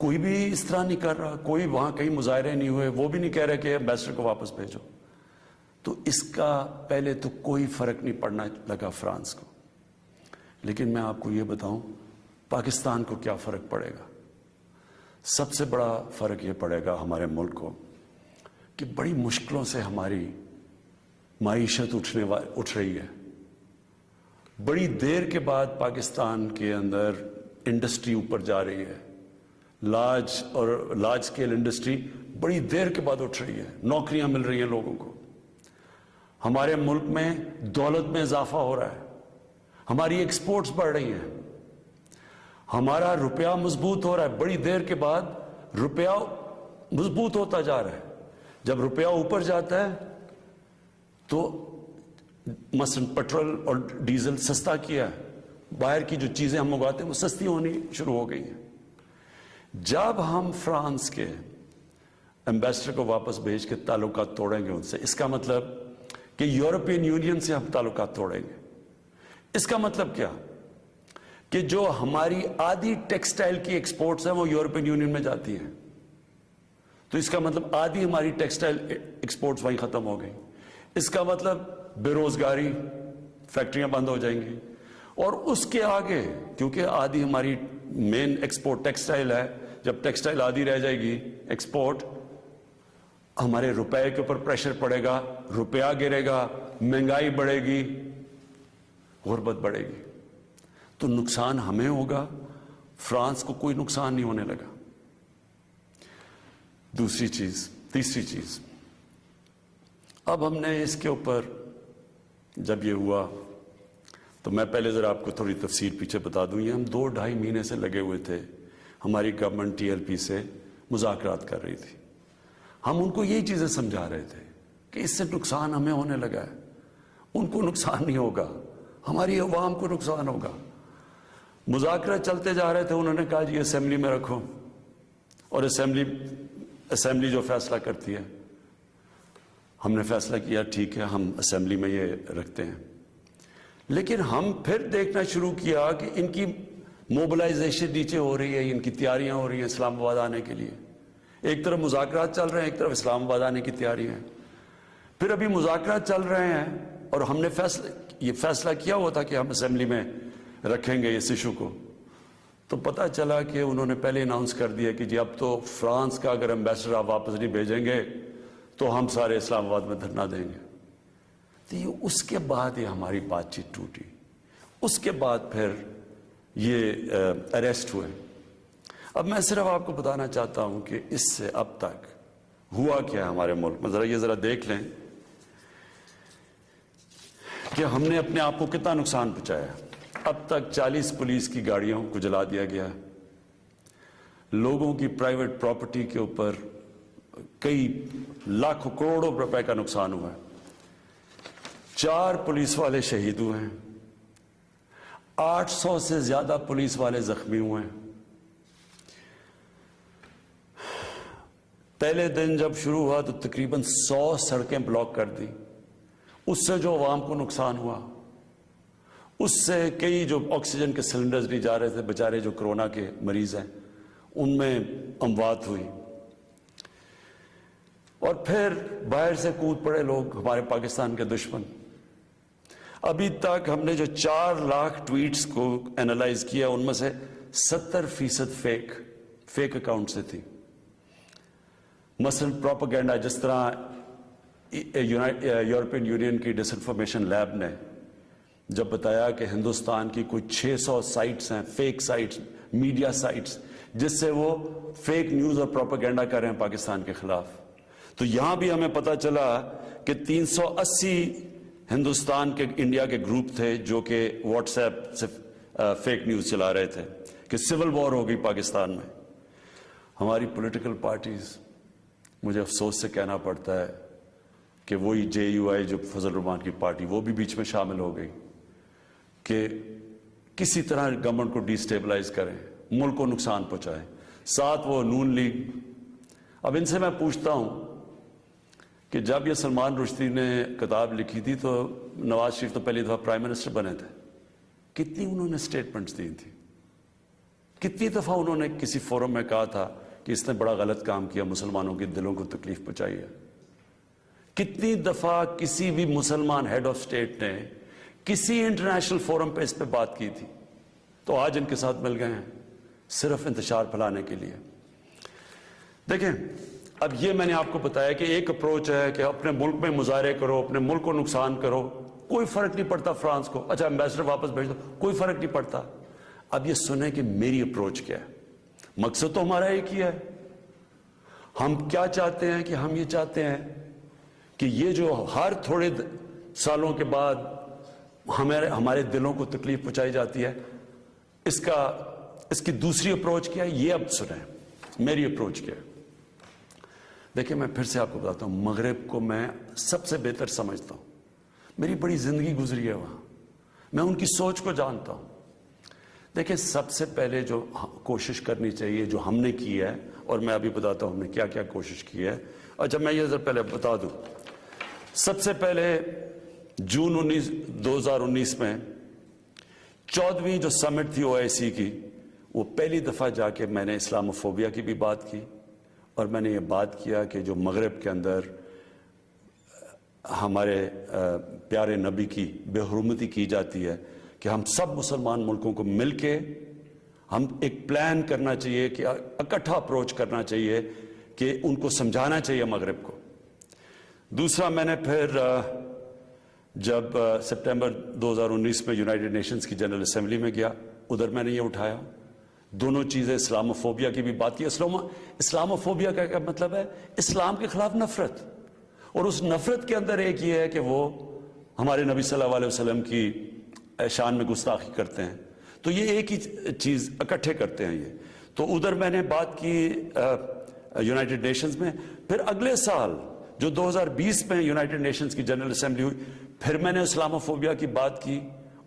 کوئی بھی اس طرح نہیں کر رہا, کوئی وہاں کہیں مظاہرے نہیں ہوئے, وہ بھی نہیں کہہ رہے کہ ایمبیسڈر کو واپس بھیجو. تو اس کا پہلے تو کوئی فرق نہیں پڑنا لگا فرانس کو. لیکن میں آپ کو یہ بتاؤں پاکستان کو کیا فرق پڑے گا. سب سے بڑا فرق یہ پڑے گا ہمارے ملک کو کہ بڑی مشکلوں سے ہماری معیشت اٹھ رہی ہے. بڑی دیر کے بعد پاکستان کے اندر انڈسٹری اوپر جا رہی ہے. لارج اسکیل انڈسٹری بڑی دیر کے بعد اٹھ رہی ہے. نوکریاں مل رہی ہیں لوگوں کو. ہمارے ملک میں دولت میں اضافہ ہو رہا ہے. ہماری ایکسپورٹس بڑھ رہی ہیں. ہمارا روپیہ مضبوط ہو رہا ہے. بڑی دیر کے بعد روپیہ مضبوط ہوتا جا رہا ہے. جب روپیہ اوپر جاتا ہے تو مثلا پیٹرول اور ڈیزل سستا کیا ہے. باہر کی جو چیزیں ہم منگواتے ہیں وہ سستی ہونی شروع ہو گئی ہیں. جب ہم فرانس کے ایمبیسڈر کو واپس بھیج کے تعلقات توڑیں گے ان سے, اس کا مطلب کہ یورپین یونین سے ہم تعلقات توڑیں گے. اس کا مطلب کیا کہ جو ہماری آدھی ٹیکسٹائل کی ایکسپورٹس ہیں وہ یورپین یونین میں جاتی ہیں. تو اس کا مطلب آدھی ہماری ٹیکسٹائل ایکسپورٹس وہیں ختم ہو گئی. اس کا مطلب بے روزگاری, فیکٹریاں بند ہو جائیں گی. اور اس کے آگے کیونکہ آدھی ہماری مین ایکسپورٹ ٹیکسٹائل ہے, جب ٹیکسٹائل آدھی رہ جائے گی ایکسپورٹ, ہمارے روپے کے اوپر پریشر پڑے گا, روپیہ گرے گا, مہنگائی بڑھے گی, غربت بڑھے گی. تو نقصان ہمیں ہوگا, فرانس کو کوئی نقصان نہیں ہونے لگا. تیسری چیز, اب ہم نے اس کے اوپر جب یہ ہوا تو میں پہلے ذرا آپ کو تھوڑی تفصیل پیچھے بتا دوں. یہ ہم 2-2.5 مہینے سے لگے ہوئے تھے. ہماری گورنمنٹ TLP سے مذاکرات کر رہی تھی. ہم ان کو یہی چیزیں سمجھا رہے تھے کہ اس سے نقصان ہمیں ہونے لگا ہے, ان کو نقصان نہیں ہوگا, ہماری عوام کو نقصان ہوگا. مذاکرات چلتے جا رہے تھے. انہوں نے کہا جی اسمبلی میں رکھو, اور اسمبلی جو فیصلہ کرتی ہے. ہم نے فیصلہ کیا ٹھیک ہے ہم اسمبلی میں یہ رکھتے ہیں. لیکن ہم پھر دیکھنا شروع کیا کہ ان کی موبلائزیشن نیچے ہو رہی ہے, ان کی تیاریاں ہو رہی ہیں اسلام آباد آنے کے لیے. ایک طرف مذاکرات چل رہے ہیں, ایک طرف اسلام آباد آنے کی تیاری ہیں. پھر ابھی مذاکرات چل رہے ہیں اور ہم نے یہ فیصلہ کیا ہوا تھا کہ ہم اسمبلی میں رکھیں گے اس ایشو کو. تو پتہ چلا کہ انہوں نے پہلے اناؤنس کر دیا کہ جی اب تو فرانس کا اگر ایمبیسڈر آپ واپس نہیں بھیجیں گے تو ہم سارے اسلام آباد میں دھرنا دیں گے. تو یہ اس کے بعد یہ ہماری بات چیت ٹوٹی. اس کے بعد پھر یہ اریسٹ ہوئے. اب میں صرف آپ کو بتانا چاہتا ہوں کہ اس سے اب تک ہوا کیا ہے ہمارے ملک میں. ذرا دیکھ لیں کہ ہم نے اپنے آپ کو کتنا نقصان پہنچایا. اب تک 40 پولیس کی گاڑیوں کو جلا دیا گیا. لوگوں کی پرائیویٹ پراپرٹی کے اوپر کئی لاکھوں کروڑوں روپے کا نقصان ہوا ہے. 4 پولیس والے شہید ہوئے ہیں. 800 سے زیادہ پولیس والے زخمی ہوئے ہیں. پہلے دن جب شروع ہوا تو تقریباً 100 سڑکیں بلاک کر دی. اس سے جو عوام کو نقصان ہوا, اس سے کئی جو آکسیجن کے سلنڈرز نہیں جا رہے تھے, بیچارے جو کرونا کے مریض ہیں, ان میں اموات ہوئی. اور پھر باہر سے کود پڑے لوگ, ہمارے پاکستان کے دشمن. ابھی تک ہم نے جو 4 لاکھ ٹویٹس کو اینالائز کیا, ان میں سے 70% فیک اکاؤنٹ سے تھی. مثلا پروپیگنڈا, جس طرح یورپین یونین کی ڈس انفارمیشن لیب نے جب بتایا کہ ہندوستان کی کوئی 600 سائٹس ہیں, فیک سائٹس, میڈیا سائٹس, جس سے وہ فیک نیوز اور پروپیگنڈا کر رہے ہیں پاکستان کے خلاف. تو یہاں بھی ہمیں پتا چلا کہ 380 ہندوستان کے انڈیا کے گروپ تھے جو کہ واٹس ایپ سے فیک نیوز چلا رہے تھے کہ سول وار ہو گئی پاکستان میں. ہماری پولیٹیکل پارٹیز, مجھے افسوس سے کہنا پڑتا ہے کہ وہی JUI جو فضل الرحمان کی پارٹی, وہ بھی بیچ میں شامل ہو گئی کہ کسی طرح گورنمنٹ کو ڈی سٹیبلائز کریں, ملک کو نقصان پہنچائیں. ساتھ وہ نون لیگ. اب ان سے میں پوچھتا ہوں کہ جب یہ سلمان رشدی نے کتاب لکھی تھی تو نواز شریف تو پہلی دفعہ پرائم منسٹر بنے تھے, کتنی انہوں نے سٹیٹمنٹس دی تھی, کتنی دفعہ انہوں نے کسی فورم میں کہا تھا کہ اس نے بڑا غلط کام کیا، مسلمانوں کے دلوں کو تکلیف پہنچائی ہے؟ کتنی دفعہ کسی بھی مسلمان ہیڈ آف اسٹیٹ نے کسی انٹرنیشنل فورم پہ اس پہ بات کی تھی؟ تو آج ان کے ساتھ مل گئے ہیں صرف انتشار پھیلانے کے لیے۔ دیکھیں، اب یہ میں نے آپ کو بتایا کہ ایک اپروچ ہے کہ اپنے ملک میں مظاہرے کرو، اپنے ملک کو نقصان کرو، کوئی فرق نہیں پڑتا فرانس کو، اچھا ایمبیسڈر واپس بھیج دو، کوئی فرق نہیں پڑتا۔ اب یہ سنیں کہ میری اپروچ کیا ہے۔ مقصد تو ہمارا ایک ہی ہے۔ ہم کیا چاہتے ہیں کہ ہم یہ چاہتے ہیں کہ یہ جو ہر تھوڑے سالوں کے بعد ہمارے دلوں کو تکلیف پہنچائی جاتی ہے، اس کی دوسری اپروچ کیا ہے، یہ اب سنیں میری اپروچ کیا ہے۔ دیکھیں، میں پھر سے آپ کو بتاتا ہوں، مغرب کو میں سب سے بہتر سمجھتا ہوں، میری بڑی زندگی گزری ہے وہاں، میں ان کی سوچ کو جانتا ہوں۔ دیکھیں، سب سے پہلے جو کوشش کرنی چاہیے، جو ہم نے کی ہے، اور میں ابھی بتاتا ہوں ہم نے کیا کیا کوشش کی ہے۔ اچھا، میں یہ پہلے بتا دوں، سب سے پہلے جون 2019 میں 14ویں جو سمٹ تھی OIC کی، وہ پہلی دفعہ جا کے میں نے اسلاموفوبیا کی بھی بات کی، اور میں نے یہ بات کیا کہ جو مغرب کے اندر ہمارے پیارے نبی کی بے حرمتی کی جاتی ہے، کہ ہم سب مسلمان ملکوں کو مل کے ہم ایک پلان کرنا چاہیے، کہ اکٹھا اپروچ کرنا چاہیے، کہ ان کو سمجھانا چاہیے مغرب کو۔ دوسرا، میں نے پھر جب سپٹمبر 2019 میں یونائٹڈ نیشنز کی جنرل اسمبلی میں گیا، ادھر میں نے یہ اٹھایا، دونوں چیزیں، اسلاموفوبیا کی بھی بات کی۔ اسلاموفوبیا کا کیا مطلب ہے؟ اسلام کے خلاف نفرت، اور اس نفرت کے اندر ایک یہ ہے کہ وہ ہمارے نبی صلی اللہ علیہ وسلم کی شان میں گستاخی کرتے ہیں، تو یہ ایک ہی چیز اکٹھے کرتے ہیں یہ۔ تو ادھر میں نے بات کی یونائٹڈ نیشنز میں۔ پھر اگلے سال جو 2020 میں یونائٹڈ نیشنز کی جنرل اسمبلی ہوئی، پھر میں نے اسلاموفوبیا کی بات کی،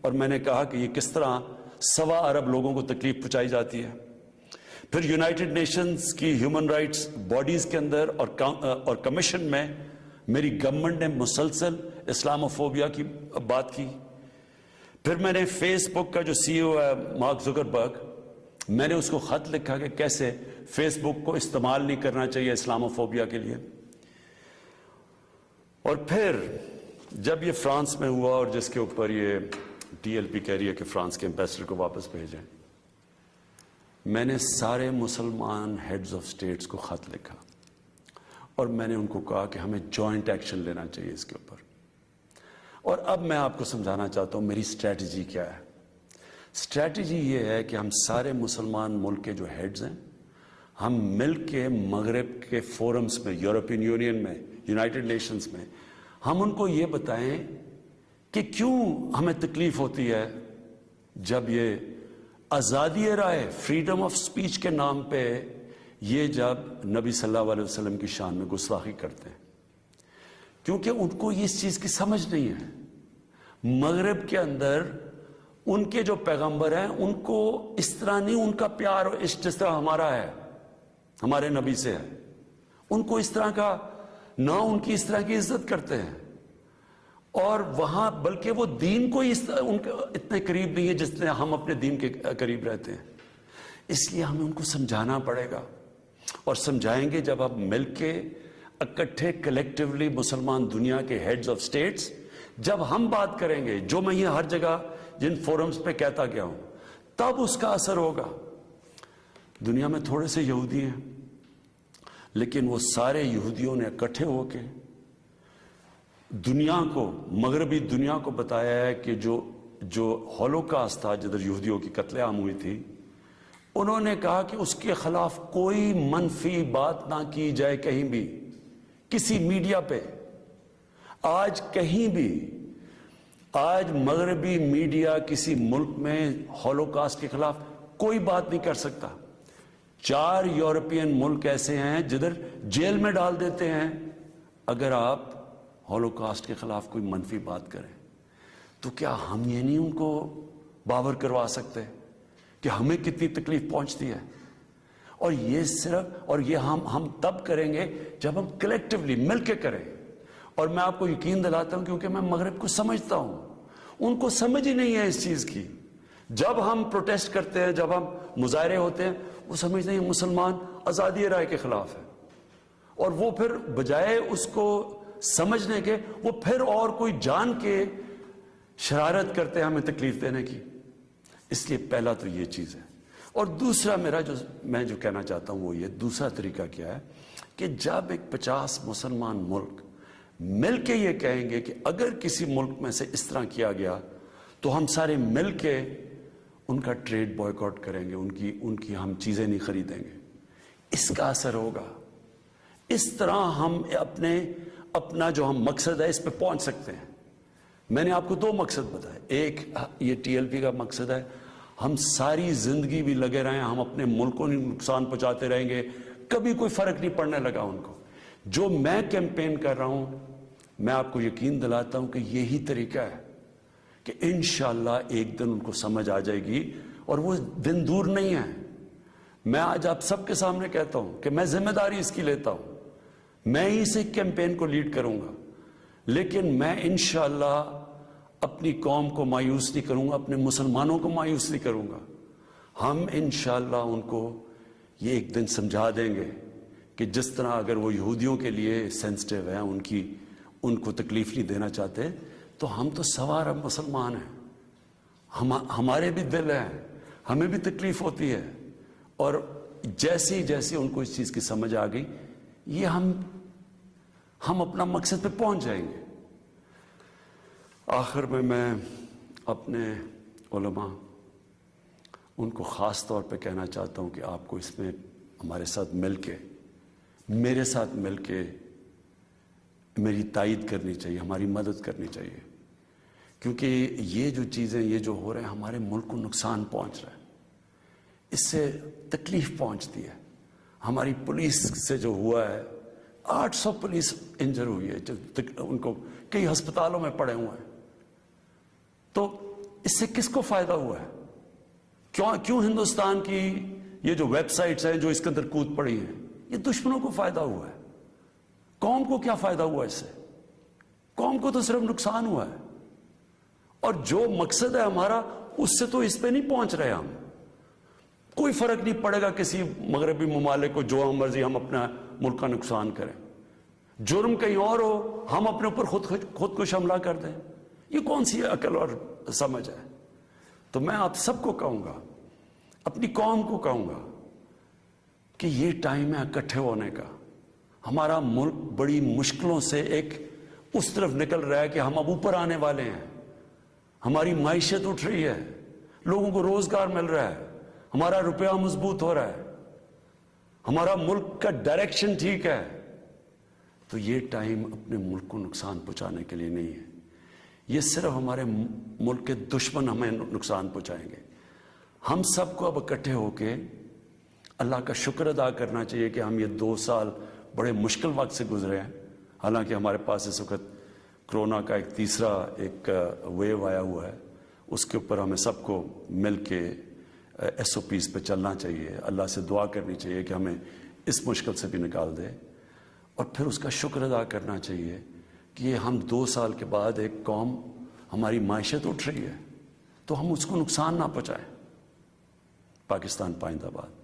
اور میں نے کہا کہ یہ کس طرح 1.25 ارب لوگوں کو تکلیف پہنچائی جاتی ہے۔ پھر یونائٹڈ نیشنز کی ہیومن رائٹس باڈیز کے اندر اور کمیشن میں میری گورنمنٹ نے مسلسل اسلاموفوبیا کی بات کی۔ پھر میں نے فیس بک کا جو CEO ہے مارک زکربرگ، میں نے اس کو خط لکھا کہ کیسے فیس بک کو استعمال نہیں کرنا چاہیے اسلاموفوبیا کے لیے۔ اور پھر جب یہ فرانس میں ہوا، اور جس کے اوپر یہ TLP کہہ رہی ہے کہ فرانس کے ایمبیسڈر کو واپس بھیجیں، میں نے سارے مسلمان ہیڈز آف سٹیٹس کو خط لکھا، اور میں نے ان کو کہا کہ ہمیں جوائنٹ ایکشن لینا چاہیے اس کے اوپر۔ اور اب میں آپ کو سمجھانا چاہتا ہوں میری اسٹریٹجی کیا ہے۔ اسٹریٹجی یہ ہے کہ ہم سارے مسلمان ملک کے جو ہیڈز ہیں، ہم مل کے مغرب کے فورمز میں، یورپین یونین میں، یونائٹڈ نیشنز میں، ہم ان کو یہ بتائیں کہ کیوں ہمیں تکلیف ہوتی ہے جب یہ آزادی رائے، فریڈم آف سپیچ کے نام پہ یہ جب نبی صلی اللہ علیہ وسلم کی شان میں گستاخی کرتے ہیں، کیونکہ ان کو اس چیز کی سمجھ نہیں ہے۔ مغرب کے اندر ان کے جو پیغمبر ہیں، ان کو اس طرح نہیں، ان کا پیار اور عشق جس طرح ہمارا ہے، ہمارے نبی سے ہے، ان کو اس طرح کا نہ، ان کی اس طرح کی عزت کرتے ہیں، اور وہاں بلکہ وہ دین کو ان کے اتنے قریب نہیں ہے جس طرح ہم اپنے دین کے قریب رہتے ہیں۔ اس لیے ہمیں ان کو سمجھانا پڑے گا، اور سمجھائیں گے جب ہم مل کے اکٹھے کلیکٹیولی مسلمان دنیا کے ہیڈز آف سٹیٹس، جب ہم بات کریں گے، جو میں یہ ہر جگہ جن فورمز پہ کہتا گیا ہوں، تب اس کا اثر ہوگا۔ دنیا میں تھوڑے سے یہودی ہیں، لیکن وہ سارے یہودیوں نے اکٹھے ہو کے دنیا کو، مغربی دنیا کو بتایا ہے کہ جو ہولوکاسٹ تھا، جدھر یہودیوں کی قتل عام ہوئی تھی، انہوں نے کہا کہ اس کے خلاف کوئی منفی بات نہ کی جائے کہیں بھی، کسی میڈیا پہ۔ آج کہیں بھی، آج مغربی میڈیا کسی ملک میں ہولوکاسٹ کے خلاف کوئی بات نہیں کر سکتا۔ 4 یورپین ملک ایسے ہیں جدھر جیل میں ڈال دیتے ہیں اگر آپ ہولوکاسٹ کے خلاف کوئی منفی بات کریں۔ تو کیا ہم یہ نہیں ان کو باور کروا سکتے کہ ہمیں کتنی تکلیف پہنچتی ہے؟ اور یہ صرف، اور یہ ہم تب کریں گے جب ہم کلیکٹیولی مل کے کریں۔ اور میں آپ کو یقین دلاتا ہوں، کیونکہ میں مغرب کو سمجھتا ہوں، ان کو سمجھ ہی نہیں ہے اس چیز کی۔ جب ہم پروٹیسٹ کرتے ہیں، جب ہم مظاہرے ہوتے ہیں، وہ سمجھتے ہیں مسلمان آزادی رائے کے خلاف ہے، اور وہ پھر بجائے اس کو سمجھنے کے وہ پھر اور کوئی جان کے شرارت کرتے ہیں ہمیں تکلیف دینے کی۔ اس لیے پہلا تو یہ چیز ہے۔ اور دوسرا میں جو کہنا چاہتا ہوں وہ یہ، دوسرا طریقہ کیا ہے کہ جب ایک 50 مسلمان ملک مل کے یہ کہیں گے کہ اگر کسی ملک میں سے اس طرح کیا گیا تو ہم سارے مل کے ان کا ٹریڈ بوائیکاٹ کریں گے، ان کی ہم چیزیں نہیں خریدیں گے، اس کا اثر ہوگا۔ اس طرح ہم اپنا جو ہم مقصد ہے اس پہ پہنچ سکتے ہیں۔ میں نے آپ کو 2 مقصد بتائے، ایک یہ TLP کا مقصد ہے، ہم ساری زندگی بھی لگے رہیں، ہم اپنے ملک کو نقصان پہنچاتے رہیں گے، کبھی کوئی فرق نہیں پڑنے لگا ان کو۔ جو میں کیمپین کر رہا ہوں، میں آپ کو یقین دلاتا ہوں کہ یہی طریقہ ہے کہ انشاءاللہ ایک دن ان کو سمجھ آ جائے گی، اور وہ دن دور نہیں ہے۔ میں آج آپ سب کے سامنے کہتا ہوں کہ میں ذمہ داری اس کی لیتا ہوں، میں ہی اس کیمپین کو لیڈ کروں گا، لیکن میں انشاءاللہ اپنی قوم کو مایوس نہیں کروں گا، اپنے مسلمانوں کو مایوس نہیں کروں گا۔ ہم انشاءاللہ ان کو یہ ایک دن سمجھا دیں گے کہ جس طرح اگر وہ یہودیوں کے لیے سینسٹیو ہیں، ان کو تکلیف نہیں دینا چاہتے، تو ہم تو سوا ارب مسلمان ہیں، ہمارے بھی دل ہیں، ہمیں بھی تکلیف ہوتی ہے، اور جیسی ان کو اس چیز کی سمجھ آ گئی، یہ ہم اپنا مقصد پہ پہنچ جائیں گے۔ آخر میں اپنے علماء ان کو خاص طور پہ کہنا چاہتا ہوں کہ آپ کو اس میں ہمارے ساتھ مل کے، میرے ساتھ مل کے میری تائید کرنی چاہیے، ہماری مدد کرنی چاہیے، کیونکہ یہ جو چیزیں یہ جو ہو رہے ہیں ہمارے ملک کو نقصان پہنچ رہا ہے، اس سے تکلیف پہنچتی ہے۔ ہماری پولیس سے جو ہوا ہے، 800 پولیس انجر ہوئی ہے، ان کو کئی ہسپتالوں میں پڑے ہوئے ہیں، تو اس سے کس کو فائدہ ہوا ہے؟ کیوں ہندوستان کی یہ جو ویب سائٹس ہیں جو اس کے اندر کود پڑی ہیں، یہ دشمنوں کو فائدہ ہوا ہے؟ قوم کو کیا فائدہ ہوا اس سے؟ قوم کو تو صرف نقصان ہوا ہے، اور جو مقصد ہے ہمارا اس سے تو اس پہ نہیں پہنچ رہے ہم۔ کوئی فرق نہیں پڑے گا کسی مغربی ممالک کو، جو ہم مرضی ہم اپنا ملک کا نقصان کریں، جرم کہیں اور ہو، ہم اپنے اوپر خود کو حملہ کر دیں، یہ کون سی عقل اور سمجھ ہے؟ تو میں آپ سب کو کہوں گا، اپنی قوم کو کہوں گا کہ یہ ٹائم ہے اکٹھے ہونے کا۔ ہمارا ملک بڑی مشکلوں سے اس طرف نکل رہا ہے کہ ہم اب اوپر آنے والے ہیں، ہماری معیشت اٹھ رہی ہے، لوگوں کو روزگار مل رہا ہے، ہمارا روپیہ مضبوط ہو رہا ہے، ہمارا ملک کا ڈائریکشن ٹھیک ہے۔ تو یہ ٹائم اپنے ملک کو نقصان پہنچانے کے لیے نہیں ہے، یہ صرف ہمارے ملک کے دشمن ہمیں نقصان پہنچائیں گے۔ ہم سب کو اب اکٹھے ہو کے اللہ کا شکر ادا کرنا چاہیے کہ ہم یہ 2 سال بڑے مشکل وقت سے گزرے ہیں، حالانکہ ہمارے پاس اس وقت کرونا کا ایک تیسرا ویو آیا ہوا ہے، اس کے اوپر ہمیں سب کو مل کے SOPs پہ چلنا چاہیے، اللہ سے دعا کرنی چاہیے کہ ہمیں اس مشکل سے بھی نکال دے، اور پھر اس کا شکر ادا کرنا چاہیے کہ یہ ہم 2 سال کے بعد ایک قوم، ہماری معیشت اٹھ رہی ہے، تو ہم اس کو نقصان نہ پہنچائیں۔ پاکستان پائندہ باد۔